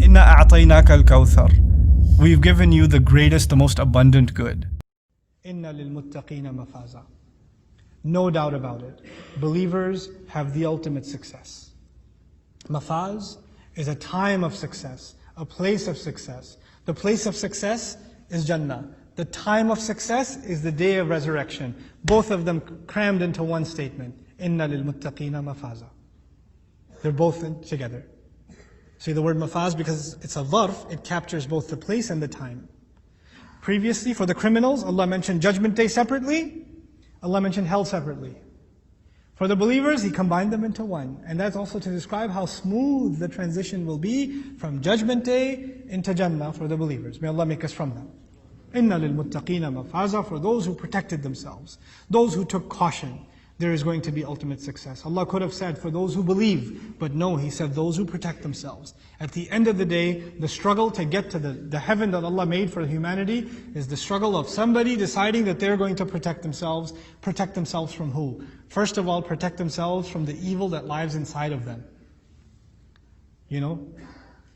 Inna a'tainaka alkawthar. We've given you the greatest, the most abundant good. Inna lilmuttaqina mafaza. No doubt about it. Believers have the ultimate success. Mafaz is a time of success, a place of success. The place of success is Jannah. The time of success is the day of resurrection. Both of them crammed into one statement. Inna lilmuttaqina mafaza. They're both together. See the word mafaz, because it's a dharf, it captures both the place and the time. Previously, for the criminals, Allah mentioned Judgment Day separately, Allah mentioned hell separately. For the believers, He combined them into one. And that's also to describe how smooth the transition will be from Judgment Day into Jannah for the believers. May Allah make us from them. Inna lilmuttaqina mafaza, for those who protected themselves, those who took caution, there is going to be ultimate success. Allah could have said for those who believe, but no, He said those who protect themselves. At the end of the day, the struggle to get to the heaven that Allah made for humanity is the struggle of somebody deciding that they're going to protect themselves. Protect themselves from who? First of all, protect themselves from the evil that lies inside of them. You know,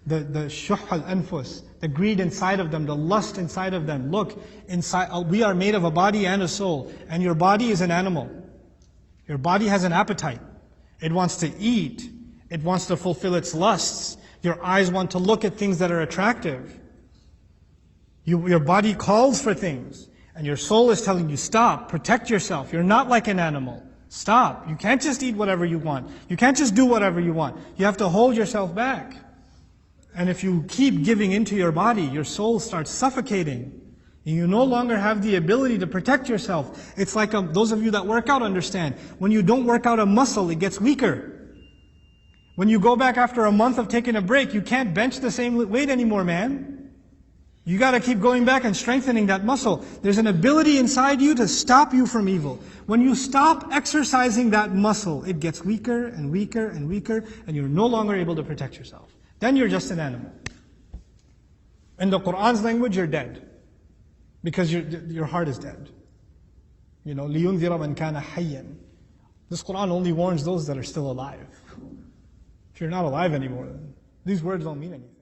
the shuh al-anfus, the greed inside of them, the lust inside of them. Look, inside, we are made of a body and a soul, and your body is an animal. Your body has an appetite. It wants to eat. It wants to fulfill its lusts. Your eyes want to look at things that are attractive. Your body calls for things. And your soul is telling you, stop, protect yourself. You're not like an animal. Stop. You can't just eat whatever you want. You can't just do whatever you want. You have to hold yourself back. And if you keep giving into your body, your soul starts suffocating. You no longer have the ability to protect yourself. It's like those of you that work out understand. When you don't work out a muscle, it gets weaker. When you go back after a month of taking a break, you can't bench the same weight anymore, man. You got to keep going back and strengthening that muscle. There's an ability inside you to stop you from evil. When you stop exercising that muscle, it gets weaker and weaker and weaker, and you're no longer able to protect yourself. Then you're just an animal. In the Qur'an's language, you're dead. Because your heart is dead. You know, لِيُنذِرَ مَنْ كَانَ حَيًّا. This Qur'an only warns those that are still alive. If you're not alive anymore, then these words don't mean anything.